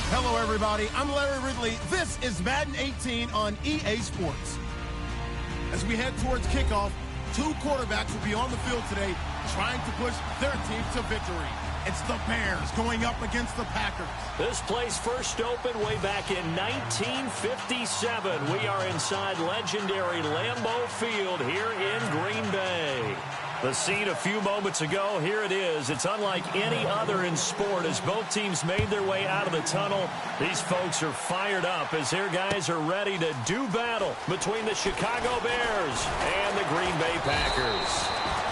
Hello, everybody. I'm Larry Ridley. This is Madden 18 on EA Sports. As we head towards kickoff, two quarterbacks will be on the field today trying to push their team to victory. It's the Bears going up against the Packers. This place first opened way back in 1957. We are inside legendary Lambeau Field here in Green Bay. The scene a few moments ago, here it is. It's unlike any other in sport as both teams made their way out of the tunnel. These folks are fired up as their guys are ready to do battle between the Chicago Bears and the Green Bay Packers.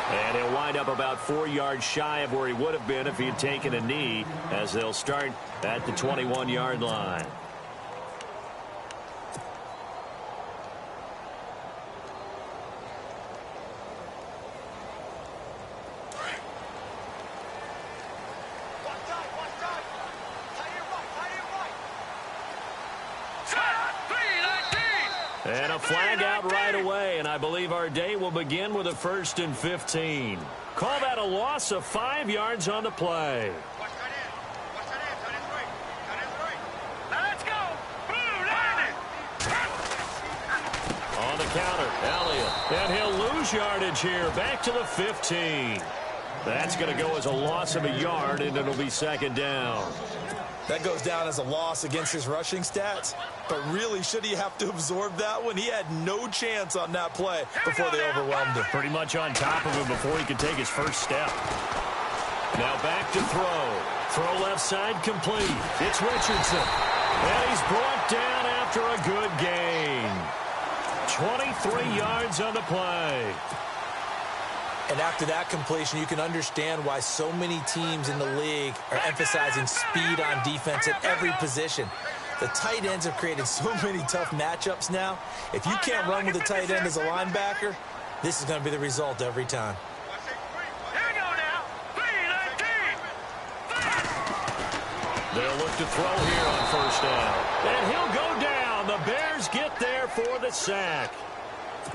And he'll wind up about 4 yards shy of where he would have been if he had taken a knee as they'll start at the 21-yard line. And a flag out right away, and I believe our day will begin with a 1st and 15. Call that a loss of 5 yards on the play. On the counter, Elliott. And he'll lose yardage here, back to the 15. That's going to go as a loss of a yard, and it'll be 2nd down. That goes down as a loss against his rushing stats. But really, should he have to absorb that one? He had no chance on that play before they overwhelmed him. Pretty much on top of him before he could take his first step. Now back to throw. Throw left side complete. It's Richardson. And he's brought down after a good gain. 23 yards on the play. And after that completion, you can understand why so many teams in the league are emphasizing speed on defense at every position. The tight ends have created so many tough matchups now. If you can't run with a tight end as a linebacker, this is going to be the result every time. They'll look to throw here on 1st down. And he'll go down. The Bears get there for the sack.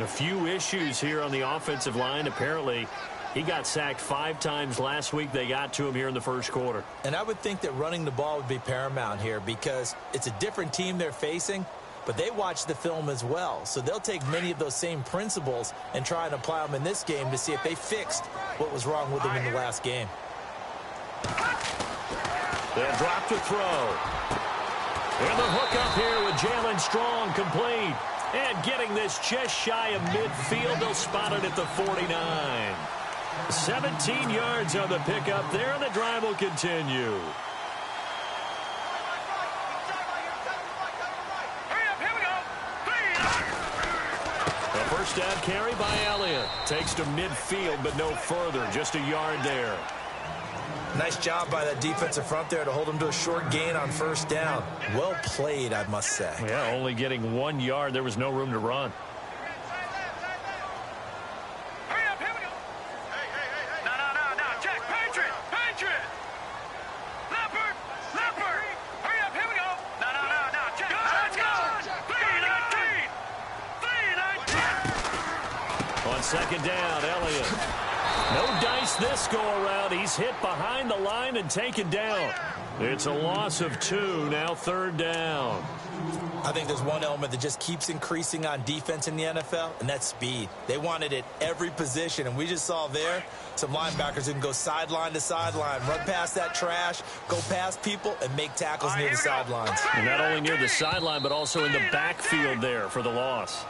A few issues here on the offensive line. Apparently, he got sacked 5 times last week. They got to him here in the 1st quarter. And I would think that running the ball would be paramount here because it's a different team they're facing, but they watch the film as well. So they'll take many of those same principles and try and apply them in this game to see if they fixed what was wrong with them in the last game. They'll drop to throw. And the hook up here with Jalen Strong complete. And getting this just shy of midfield, they'll spot it at the 49. 17 yards on the pickup there, and the drive will continue. A 1st down carry by Elliott. Takes to midfield, but no further. Just a yard there. Nice job by that defensive front there to hold him to a short gain on 1st down. Well played, I must say. Yeah, only getting 1 yard. There was no room to run. On 2nd down, Elliott. No dice this go-around. He's hit behind the line and taken down. It's a loss of 2, now 3rd down. I think there's one element that just keeps increasing on defense in the NFL, and that's speed. They want it at every position, and we just saw there some linebackers who can go sideline to sideline, run past that trash, go past people, and make tackles near the sidelines. And not only near the sideline, but also in the backfield there for the loss.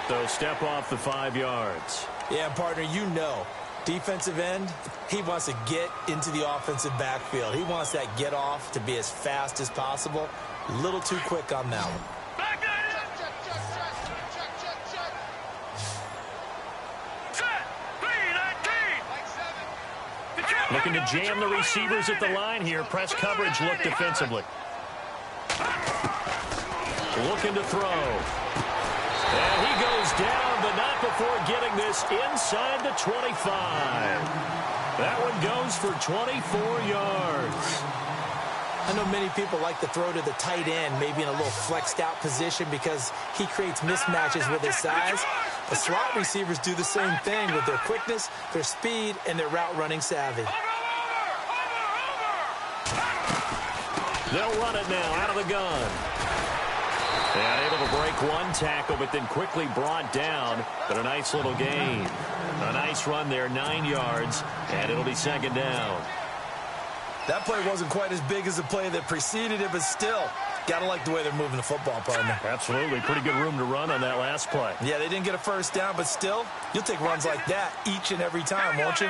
So step off the 5 yards. Yeah, partner, you know, defensive end, he wants to get into the offensive backfield. He wants that get off to be as fast as possible. A little too quick on that one. Looking to jam the receivers at the line here. Press coverage look defensively. Looking to throw. And he goes down, but not before getting this inside the 25. That one goes for 24 yards. I know many people like to throw to the tight end, maybe in a little flexed out position because he creates mismatches with his size. The slot receivers do the same thing with their quickness, their speed, and their route running savvy. They'll run it now out of the gun. And able to break one tackle, but then quickly brought down. But a nice little gain. A nice run there, 9 yards, and it'll be second down. That play wasn't quite as big as the play that preceded it, but still, got to like the way they're moving the football, partner. Absolutely. Pretty good room to run on that last play. Yeah, they didn't get a first down, but still, you'll take runs like that each and every time, won't you?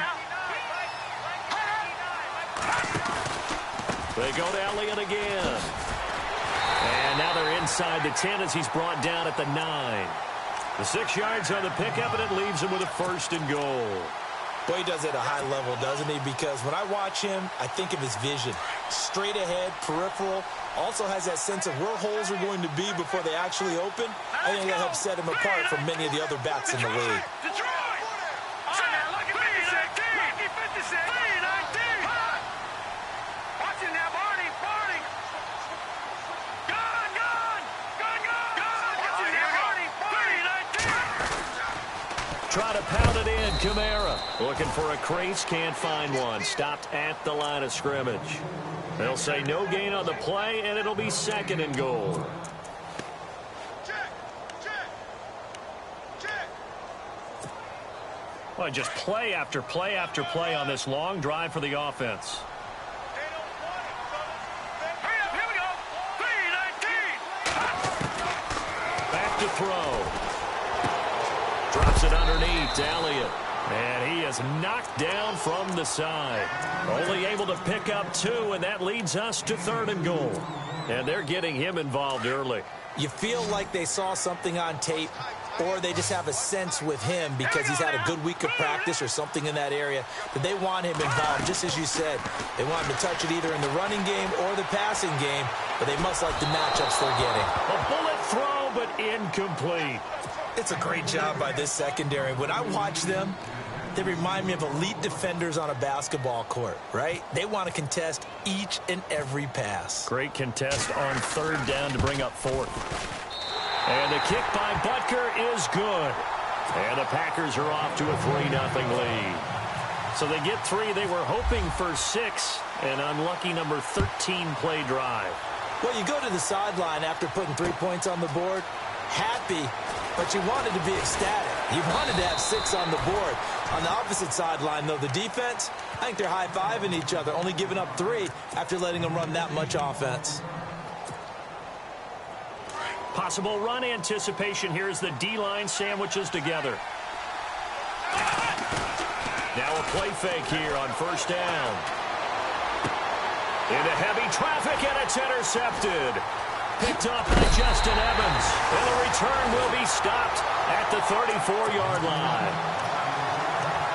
They go to Elliott again. And now they're inside the 10 as he's brought down at the 9. The 6 yards on the pickup, and it leaves him with a first and goal. Boy, he does it at a high level, doesn't he? Because when I watch him, I think of his vision. Straight ahead, peripheral. Also has that sense of where holes are going to be before they actually open. I think that helps set him apart from many of the other backs in the league. Try to pound it in, Kamara. Looking for a crease, can't find one. Stopped at the line of scrimmage. They'll say no gain on the play, and it'll be second and goal. Well, just play after play after play on this long drive for the offense. Back to throw. Drops it underneath to Elliott. And he is knocked down from the side. Only able to pick up 2, and that leads us to third and goal. And they're getting him involved early. You feel like they saw something on tape, or they just have a sense with him because he's had a good week of practice or something in that area that they want him involved, just as you said. They want him to touch it either in the running game or the passing game, but they must like the matchups they're getting. A bullet throw, but incomplete. It's a great job by this secondary. When I watch them, they remind me of elite defenders on a basketball court, right? They want to contest each and every pass. Great contest on third down to bring up fourth. And the kick by Butker is good. And the Packers are off to a 3-0 lead. So they get 3. They were hoping for 6. An unlucky number 13 play drive. Well, you go to the sideline after putting 3 points on the board, happy, but you wanted to be ecstatic. You wanted to have 6 on the board. On the opposite sideline, though, the defense, I think they're high-fiving each other, only giving up 3 after letting them run that much offense. Possible run anticipation here as the D-line sandwiches together. Now a play fake here on first down. Into heavy traffic, and it's intercepted. Picked up by Justin Evans. And the return will be stopped at the 34-yard line.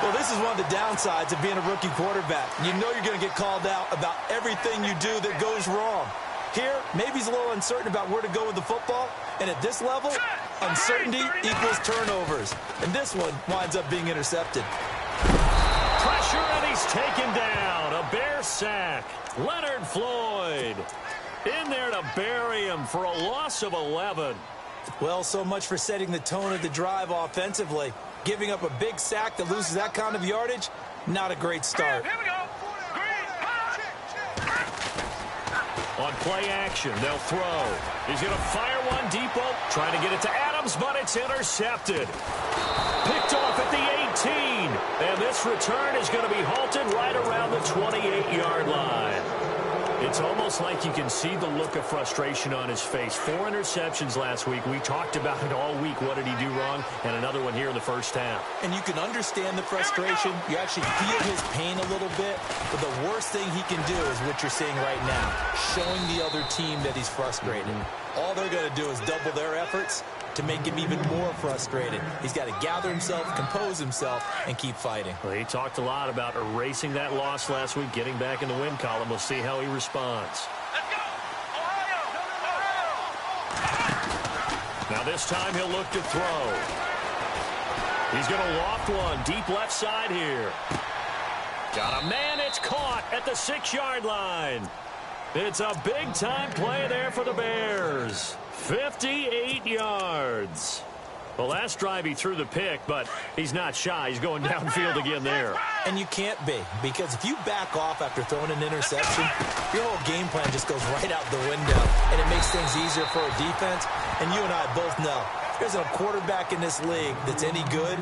Well, this is one of the downsides of being a rookie quarterback. You know you're going to get called out about everything you do that goes wrong. Here, maybe he's a little uncertain about where to go with the football. And at this level, uncertainty equals turnovers. And this one winds up being intercepted. Pressure, and he's taken down. A Bear sack. Leonard Floyd in there to bury him for a loss of 11. Well, so much for setting the tone of the drive offensively. Giving up a big sack that loses that kind of yardage, not a great start. Here we go. On play action, they'll throw. He's going to fire one deep, trying to get it to Adams, but it's intercepted. Picked off at the 18. And this return is going to be halted right around the 28-yard line. It's almost like you can see the look of frustration on his face. 4 interceptions last week. We talked about it all week. What did he do wrong? And another one here in the first half. And you can understand the frustration. You actually feel his pain a little bit. But the worst thing he can do is what you're seeing right now, showing the other team that he's frustrated. All they're going to do is double their efforts to make him even more frustrated. He's got to gather himself, compose himself, and keep fighting. Well, he talked a lot about erasing that loss last week, getting back in the win column. We'll see how he responds. Let's go! Ohio! Now this time he'll look to throw. He's going to loft one deep left side here. Got a man, it's caught at the 6-yard line. It's a big-time play there for the Bears. 58 yards. The last drive he threw the pick, but he's not shy. He's going downfield again there. And you can't be, because if you back off after throwing an interception, your whole game plan just goes right out the window, and it makes things easier for a defense. And you and I both know there's a quarterback in this league that's any good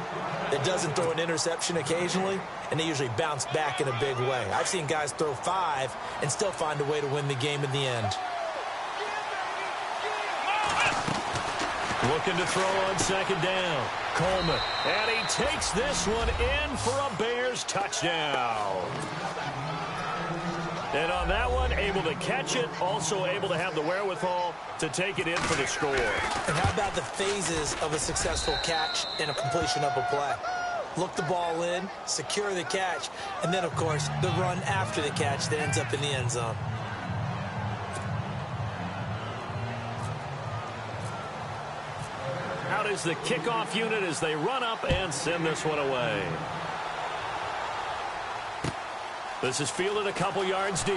that doesn't throw an interception occasionally, and they usually bounce back in a big way. I've seen guys throw 5 and still find a way to win the game in the end. Looking to throw on second down. Coleman. And he takes this one in for a Bears touchdown. And on that one, able to catch it, also able to have the wherewithal to take it in for the score. And how about the phases of a successful catch and a completion of a play? Look the ball in, secure the catch, and then, of course, the run after the catch that ends up in the end zone. Out is the kickoff unit as they run up and send this one away. This is fielded a couple yards deep.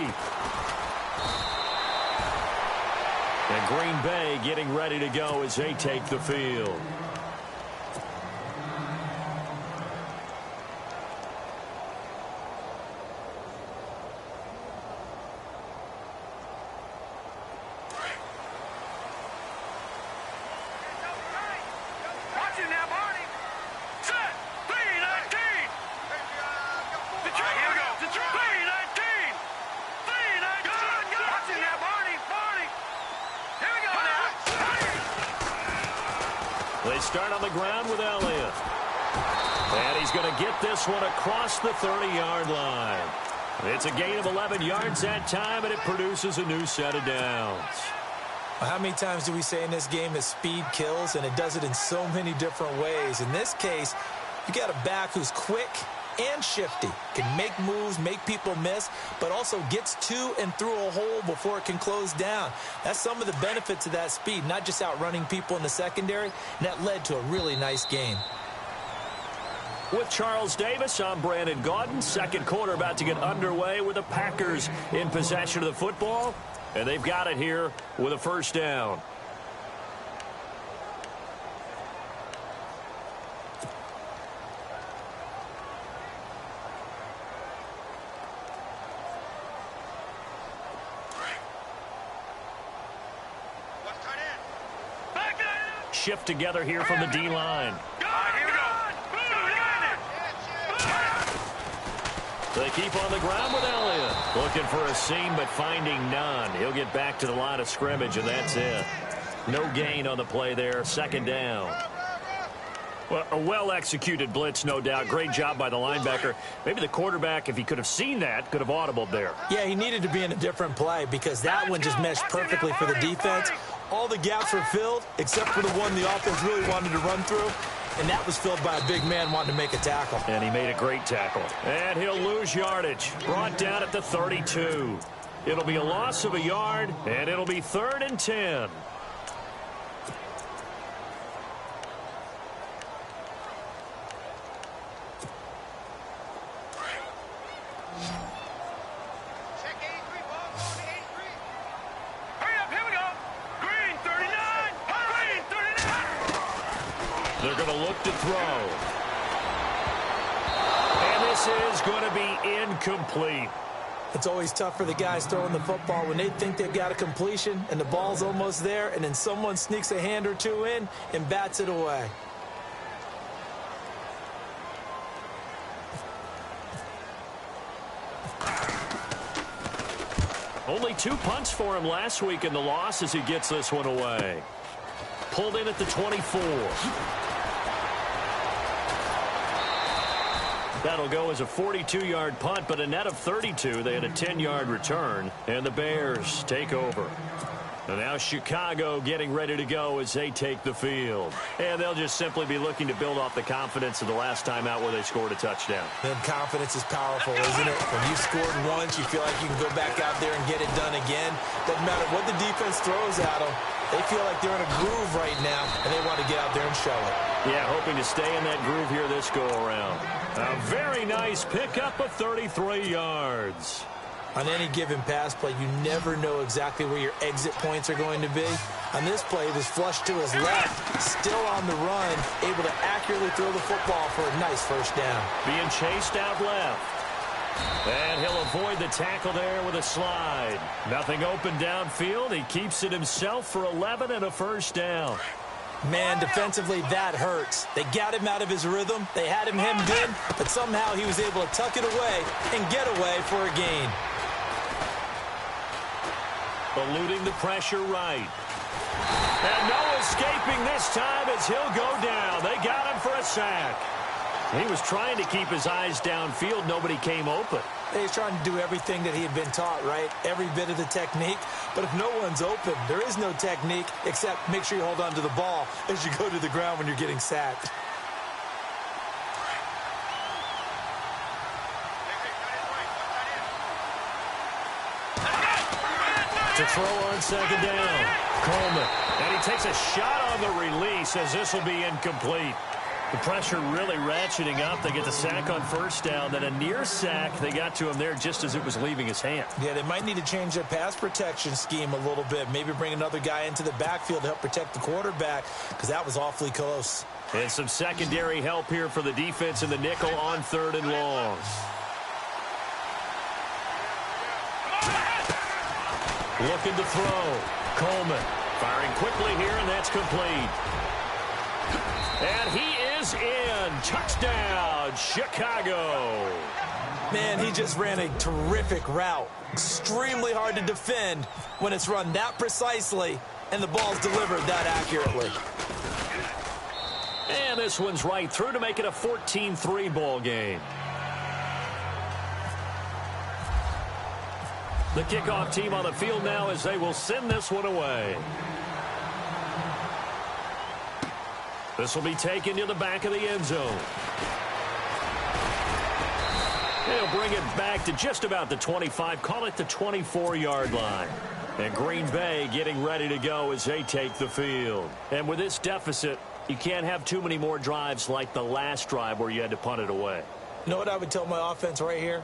And Green Bay getting ready to go as they take the field. They start on the ground with Elliott. And he's going to get this one across the 30-yard line. It's a gain of 11 yards that time, and it produces a new set of downs. Well, how many times do we say in this game that speed kills, and it does it in so many different ways? In this case, you got a back who's quick and shifty, can make moves, make people miss, but also gets to and through a hole before it can close down. That's some of the benefits of that speed, not just outrunning people in the secondary, and that led to a really nice game. With Charles Davis, I'm Brandon Gaudin. Second quarter about to get underway with the Packers in possession of the football, and they've got it here with a first down. Shift together here from the D-line. They keep on the ground with Elliott. Looking for a seam, but finding none. He'll get back to the line of scrimmage, and that's it. No gain on the play there. Second down. Well, a well-executed blitz, no doubt. Great job by the linebacker. Maybe the quarterback, if he could have seen that, could have audibled there. Yeah, he needed to be in a different play because that one just meshed perfectly for the defense. All the gaps were filled except for the one the offense really wanted to run through, and that was filled by a big man wanting to make a tackle. And he made a great tackle. And he'll lose yardage. Brought down at the 32. It'll be a loss of a yard, and it'll be 3rd and 10. They're going to look to throw. And this is going to be incomplete. It's always tough for the guys throwing the football when they think they've got a completion and the ball's almost there, and then someone sneaks a hand or two in and bats it away. Only 2 punts for him last week in the loss as he gets this one away. Pulled in at the 24. That'll go as a 42-yard punt, but a net of 32. They had a 10-yard return, and the Bears take over. And now Chicago getting ready to go as they take the field. And they'll just simply be looking to build off the confidence of the last time out where they scored a touchdown. Then confidence is powerful, isn't it? When you scored once, you feel like you can go back out there and get it done again. Doesn't matter what the defense throws at them. They feel like they're in a groove right now, and they want to get out there and show it. Yeah, hoping to stay in that groove here this go-around. A very nice pickup of 33 yards. On any given pass play, you never know exactly where your exit points are going to be. On this play, it was flushed to his left, still on the run, able to accurately throw the football for a nice first down. Being chased out left. And he'll avoid the tackle there with a slide. Nothing open downfield. He keeps it himself for 11 and a first down. Man, defensively, that hurts. They got him out of his rhythm. They had him hemmed in, but somehow he was able to tuck it away and get away for a gain. Eluding the pressure right. And no escaping this time as he'll go down. They got him for a sack. He was trying to keep his eyes downfield. Nobody came open. He's trying to do everything that he had been taught, right? Every bit of the technique. But if no one's open, there is no technique except make sure you hold on to the ball as you go to the ground when you're getting sacked. To throw on second down. Coleman. And he takes a shot on the release as this will be incomplete. The pressure really ratcheting up. They get the sack on first down. Then a near sack. They got to him there just as it was leaving his hand. Yeah, they might need to change their pass protection scheme a little bit. Maybe bring another guy into the backfield to help protect the quarterback because that was awfully close. And some secondary help here for the defense in the nickel on 3rd and long. Looking to throw. Coleman firing quickly here, and that's complete. And he is in. Touchdown, Chicago. Man, he just ran a terrific route. Extremely hard to defend when it's run that precisely and the ball's delivered that accurately. And this one's right through to make it a 14-3 ball game. The kickoff team on the field now as they will send this one away. This will be taken to the back of the end zone. They'll bring it back to just about the 25, call it the 24-yard line. And Green Bay getting ready to go as they take the field. And with this deficit, you can't have too many more drives like the last drive where you had to punt it away. You know what I would tell my offense right here?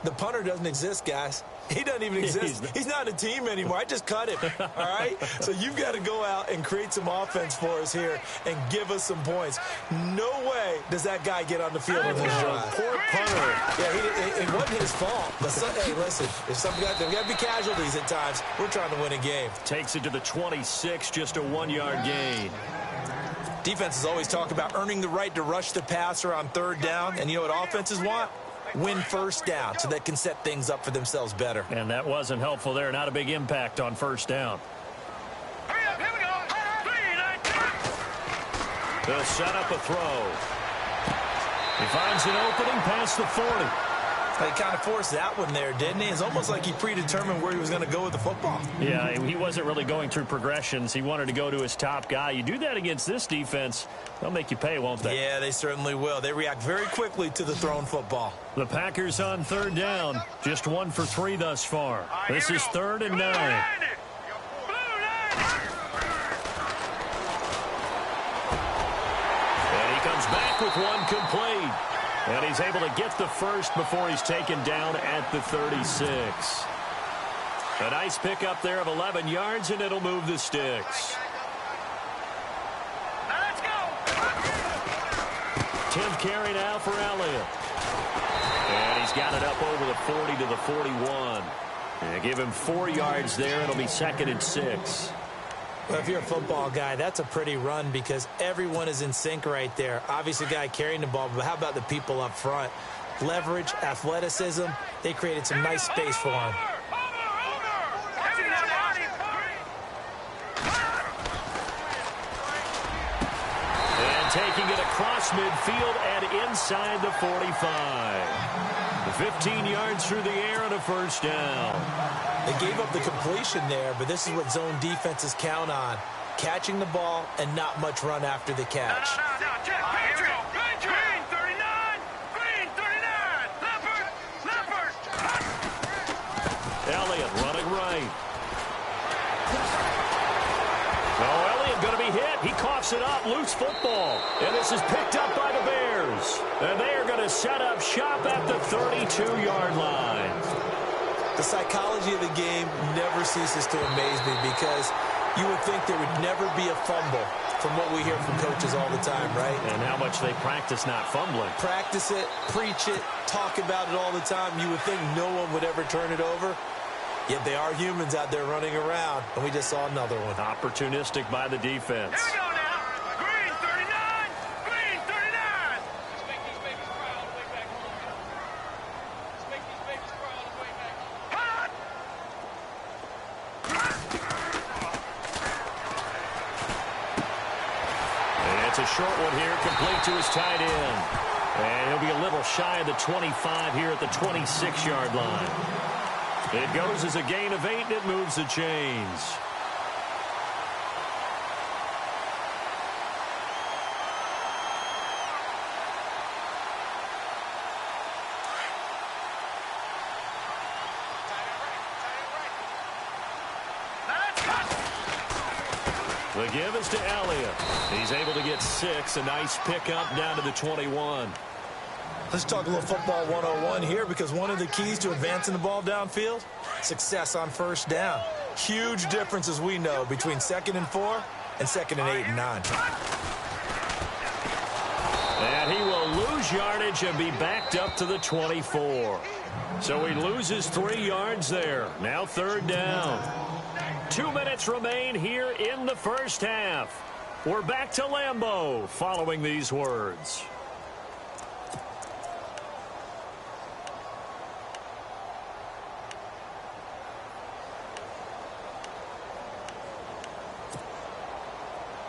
The punter doesn't exist, guys. He doesn't even exist. He's not a team anymore. I just cut him, all right? So you've got to go out and create some offense for us here and give us some points. No way does that guy get on the field on this drive. Poor punter. Yeah, it wasn't his fault. But, hey, listen, if there got to be casualties at times, we're trying to win a game. Takes it to the 26, just a 1-yard gain. Defenses always talk about earning the right to rush the passer on 3rd down. And you know what offenses want? Win first down so they can set things up for themselves better. And that wasn't helpful there. Not a big impact on first down. They'll set up a throw. He finds an opening past the 40. He kind of forced that one there, didn't he? It's almost like he predetermined where he was going to go with the football. Yeah, he wasn't really going through progressions. He wanted to go to his top guy. You do that against this defense, they'll make you pay, won't they? Yeah, they certainly will. They react very quickly to the thrown football. The Packers on 3rd down. Just 1 for 3 thus far. This is 3rd and 9. And he comes back with one complete. And he's able to get the first before he's taken down at the 36. A nice pickup there of 11 yards, and it'll move the sticks. Let's go. 10th carry now for Elliott. And he's got it up over the 40 to the 41. And give him 4 yards there. It'll be 2nd and 6. Well, if you're a football guy, that's a pretty run because everyone is in sync right there. Obviously, the guy carrying the ball, but how about the people up front? Leverage, athleticism, they created some nice space for him. And taking it across midfield and inside the 45. 15 yards through the air and a first down. They gave up the completion there, but this is what zone defenses count on. Catching the ball and not much run after the catch. Green 39. Green 39. Leopard. Elliott running right. Oh, Elliott going to be hit. He coughs it up. Loose football. And this is picked up by the Bears. And they are going to set up shop at the 32-yard line. The psychology of the game never ceases to amaze me because you would think there would never be a fumble from what we hear from coaches all the time, right? And how much they practice not fumbling. Practice it, preach it, talk about it all the time. You would think no one would ever turn it over. Yet they are humans out there running around, and we just saw another one. Opportunistic by the defense. Here we go now. Green 39. Green 39. Let's make these babies cry all the way back home. Let's make these babies cry all the way back home. And it's a short one here, complete to his tight end. And he'll be a little shy of the 25 here at the 26-yard line. It goes as a gain of 8, and it moves the chains. The give is to Elliott. He's able to get 6. A nice pickup down to the 21. Let's talk a little football 101 here because one of the keys to advancing the ball downfield, success on first down. Huge difference, as we know, between 2nd and 4 and 2nd and 8 and 9. And he will lose yardage and be backed up to the 24. So he loses 3 yards there. Now 3rd down. 2 minutes remain here in the first half. We're back to Lambeau following these words.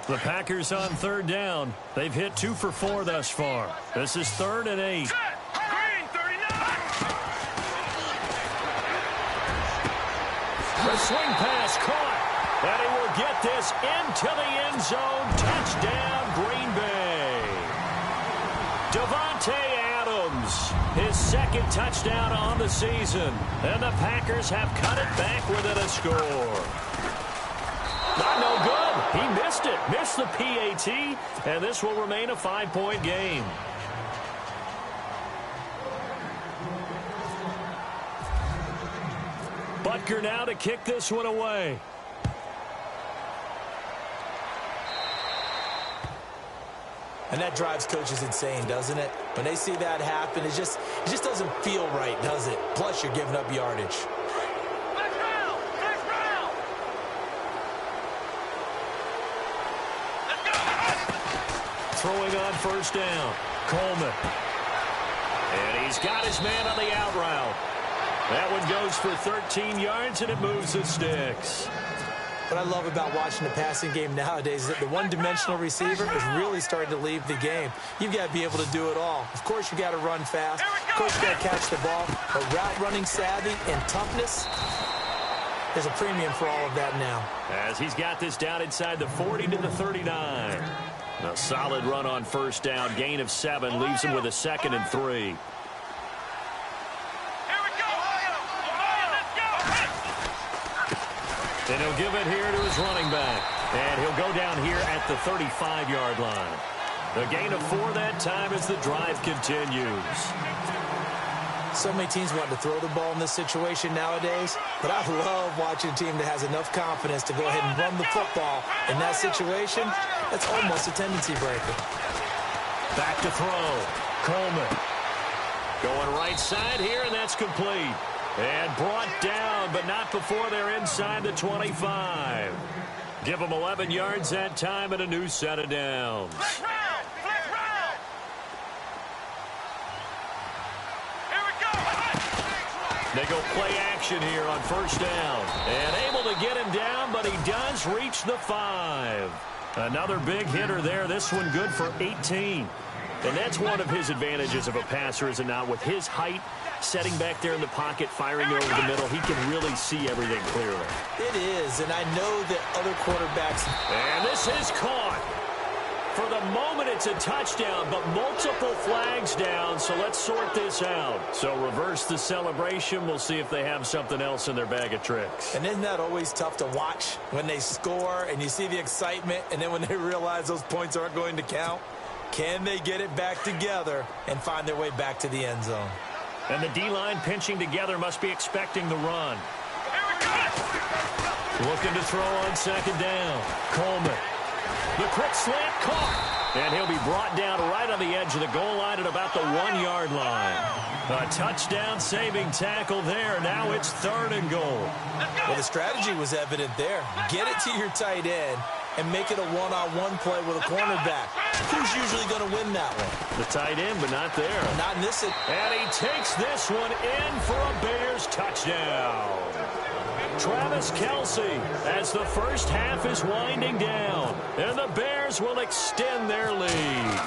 The Packers on 3rd down. They've hit 2 for 4 thus far. This is 3rd and 8. Green 39. The swing pass caught. And he will get this into the end zone. Touchdown, Green Bay. Davante Adams, his 2nd touchdown on the season. And the Packers have cut it back within a score. Not no good. He missed it. Missed the PAT. And this will remain a 5-point game. Butker now to kick this one away. And that drives coaches insane, doesn't it? When they see that happen, it just doesn't feel right, does it? Plus, you're giving up yardage. Flex round. Flex round. Let's go. Throwing on 1st down. Coleman. And he's got his man on the out route. That one goes for 13 yards, and it moves the sticks. What I love about watching the passing game nowadays is that the one-dimensional receiver is really starting to leave the game. You've got to be able to do it all. Of course, you got to run fast. Of course, you got to catch the ball. But route running savvy and toughness, there's a premium for all of that now. As he's got this down inside the 40 to the 39. A solid run on 1st down. Gain of 7 leaves him with a 2nd and 3. And he'll give it here to his running back. And he'll go down here at the 35-yard line. The gain of 4 that time as the drive continues. So many teams want to throw the ball in this situation nowadays, but I love watching a team that has enough confidence to go ahead and run the football. In that situation, that's almost a tendency breaker. Back to throw. Coleman. Going right side here, and that's complete. And brought down, but not before they're inside the 25. Give them 11 yards that time and a new set of downs. Flex round. Flex round. Here we go. They go play action here on 1st down. And able to get him down, but he does reach the 5. Another big hitter there. This one good for 18. And that's one of his advantages of a passer, is it not? With his height, setting back there in the pocket, firing over the middle, he can really see everything clearly. It is, and I know that other quarterbacks... And this is caught. For the moment, it's a touchdown, but multiple flags down, so let's sort this out. So reverse the celebration. We'll see if they have something else in their bag of tricks. And isn't that always tough to watch when they score and you see the excitement, and then when they realize those points aren't going to count? Can they get it back together and find their way back to the end zone? And the D-line pinching together must be expecting the run. Looking to throw on second down. Coleman. The quick slant caught. And he'll be brought down right on the edge of the goal line at about the 1-yard line. A touchdown-saving tackle there. Now it's 3rd and goal. Well, the strategy was evident there. Get it to your tight end and make it a one-on-one play with a cornerback. Who's usually going to win that one? The tight end, but not there. Not in this. And he takes this one in for a Bears touchdown. Travis Kelce as the first half is winding down. And the Bears will extend their lead.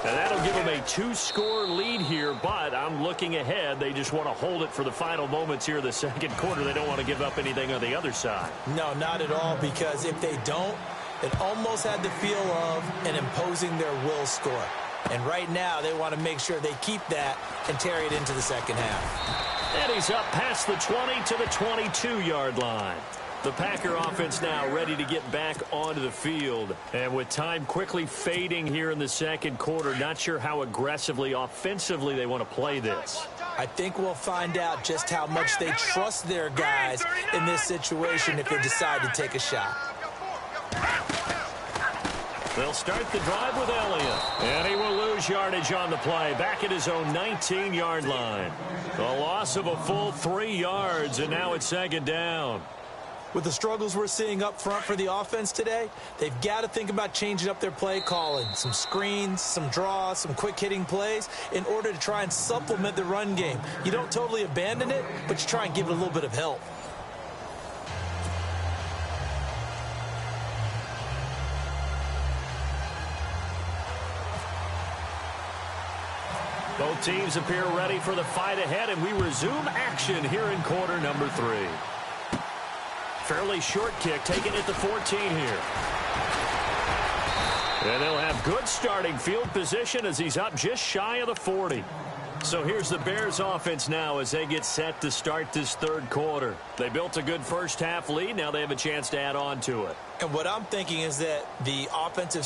And that'll give them a 2-score lead here, but I'm looking ahead. They just want to hold it for the final moments here in the second quarter. They don't want to give up anything on the other side. No, not at all, because if they don't, it almost had the feel of an imposing their will score. And right now, they want to make sure they keep that and carry it into the second half. And he's up past the 20 to the 22-yard line. The Packer offense now ready to get back onto the field. And with time quickly fading here in the second quarter, not sure how aggressively, offensively they want to play this. I think we'll find out just how much they trust their guys in this situation if they decide to take a shot. They'll start the drive with Elliott. And he will lose yardage on the play. Back at his own 19-yard line. A loss of a full 3 yards, and now it's second down. With the struggles we're seeing up front for the offense today, they've got to think about changing up their play calling. Some screens, some draws, some quick-hitting plays in order to try and supplement the run game. You don't totally abandon it, but you try and give it a little bit of help. Both teams appear ready for the fight ahead, and we resume action here in quarter number 3. Fairly short kick, taken at the 14 here. And they'll have good starting field position as he's up just shy of the 40. So here's the Bears offense now as they get set to start this third quarter. They built a good first half lead. Now they have a chance to add on to it. And what I'm thinking is that the offensive